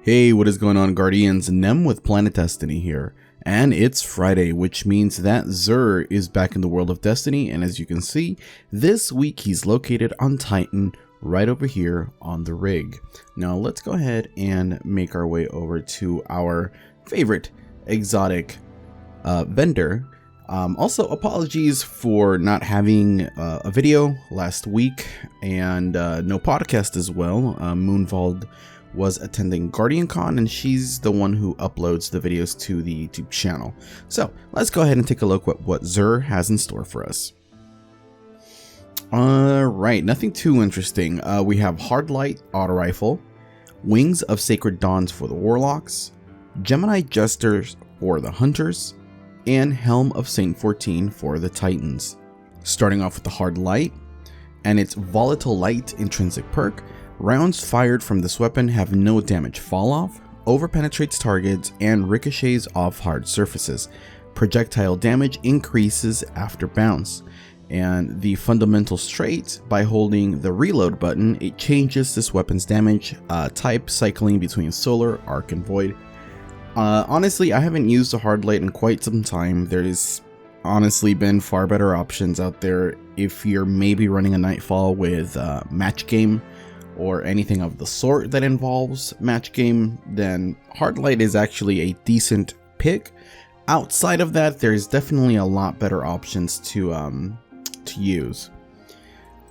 Hey, what is going on, Guardians? Nem with Planet Destiny here, and it's Friday, which means that Xur is back in the world of Destiny, and as you can see, this week he's located on Titan, right over here on the rig. Now let's go ahead and make our way over to our favorite exotic vendor. Also, apologies for not having a video last week, and no podcast as well. Moonvald was attending GuardianCon, and she's the one who uploads the videos to the YouTube channel. So let's go ahead and take a look at what Xur has in store for us. Alright, nothing too interesting. We have Hard Light Auto Rifle, Wings of Sacred Dawns for the Warlocks, Gemini Jester for the Hunters, and Helm of Saint-14 for the Titans. Starting off with the Hard Light, and its Volatile Light intrinsic perk. Rounds fired from this weapon have no damage falloff, overpenetrates targets, and ricochets off hard surfaces. Projectile damage increases after bounce. And the fundamental trait, by holding the reload button, it changes this weapon's damage type, cycling between solar, arc, and void. Honestly, I haven't used a hard light in quite some time. There's honestly been far better options out there. If you're maybe running a Nightfall with match game or anything of the sort that involves match game, then hard light is actually a decent pick. Outside of that, there's definitely a lot better options to use.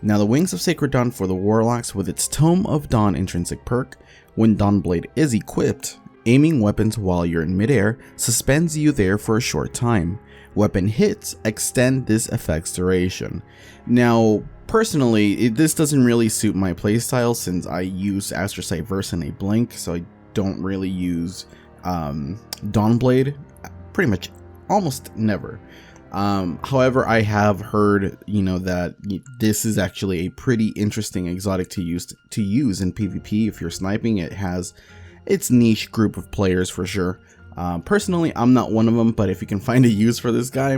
Now, the Wings of Sacred Dawn for the Warlocks with its Tome of Dawn intrinsic perk. When Dawnblade is equipped, aiming weapons while you're in midair suspends you there for a short time. Weapon hits extend this effect's duration. Now, personally, this doesn't really suit my playstyle since I use Astrocyte Verse and a Blink, so I don't really use Dawnblade pretty much almost never. However, I have heard, that this is actually a pretty interesting exotic to use in PvP. If you're sniping, it has its niche group of players for sure. Personally, I'm not one of them, but if you can find a use for this guy,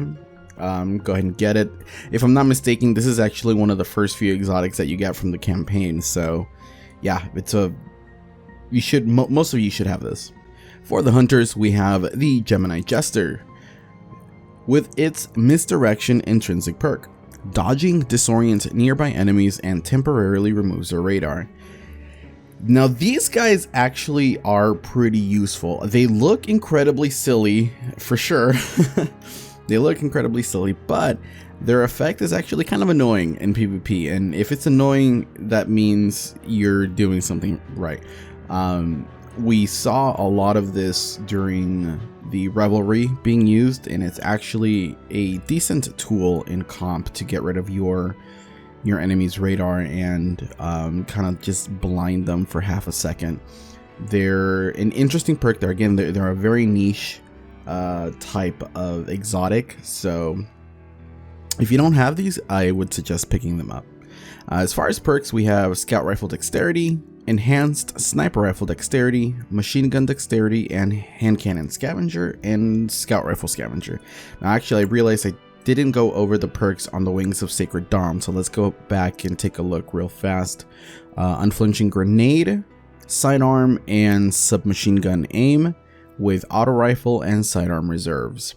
go ahead and get it. If I'm not mistaken, this is actually one of the first few exotics that you get from the campaign. So yeah, most of you should have this. For the Hunters, we have the Gemini Jester with its Misdirection intrinsic perk. Dodging disorients nearby enemies and temporarily removes their radar. Now, these guys actually are pretty useful. They look incredibly silly, for sure. They look incredibly silly, but their effect is actually kind of annoying in PvP. And if it's annoying, that means you're doing something right. We saw a lot of this during the Revelry being used, and it's actually a decent tool in comp to get rid of your enemy's radar and kind of just blind them for half a second. They're an interesting perk. They're a very niche type of exotic, so if you don't have these, I would suggest picking them up. As far as perks, we have Scout Rifle Dexterity, Enhanced Sniper Rifle Dexterity, Machine Gun Dexterity, and Hand Cannon Scavenger, and Scout Rifle Scavenger. Now, actually, I realized I didn't go over the perks on the Wings of Sacred Dawn, so let's go back and take a look real fast. Unflinching Grenade, Sidearm, and Submachine Gun Aim with Auto Rifle and Sidearm Reserves.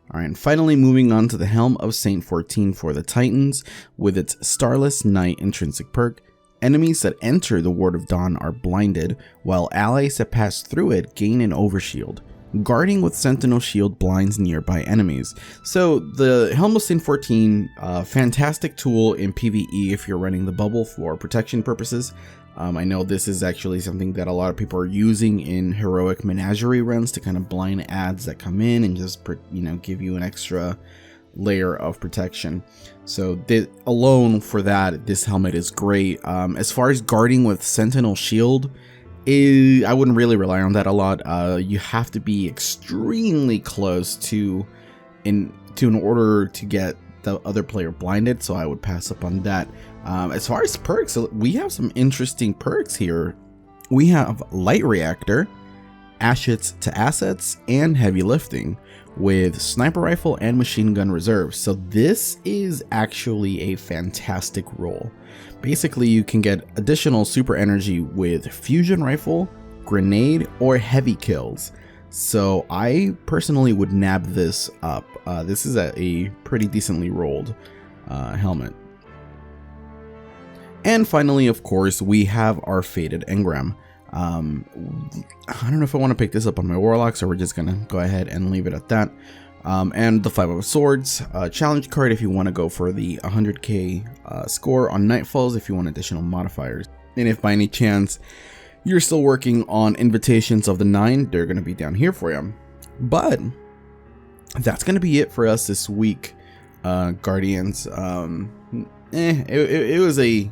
Alright, and finally moving on to the Helm of Saint-14 for the Titans with its Starless Night intrinsic perk. Enemies that enter the Ward of Dawn are blinded, while allies that pass through it gain an overshield. Guarding with Sentinel Shield blinds nearby enemies. So the Helm of Saint-14, fantastic tool in PvE if you're running the bubble for protection purposes. I know this is actually something that a lot of people are using in heroic menagerie runs to kind of blind ads that come in and just give you an extra layer of protection. So alone for that, this helmet is great. As far as guarding with Sentinel Shield, I wouldn't really rely on that a lot. You have to be extremely close in order to get the other player blinded, so I would pass up on that. As far as perks, we have some interesting perks here. We have Light Reactor, Assets to Assets, and Heavy Lifting with Sniper Rifle and Machine Gun Reserves. So this is actually a fantastic roll. Basically, you can get additional super energy with Fusion Rifle, grenade, or heavy kills. So I personally would nab this up. This is a pretty decently rolled helmet. And finally, of course, we have our Faded Engram. I don't know if I want to pick this up on my Warlocks, or we're just gonna go ahead and leave it at that. And the 5 of Swords challenge card if you want to go for the 100k score on Nightfalls, if you want additional modifiers. And if by any chance you're still working on Invitations of the 9, they're going to be down here for you. But that's going to be it for us this week, Guardians. It was a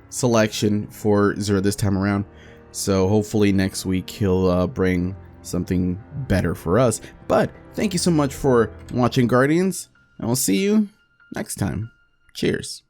selection for Xur this time around. So hopefully next week he'll bring something better for us. But thank you so much for watching, Guardians, and we'll see you next time. Cheers.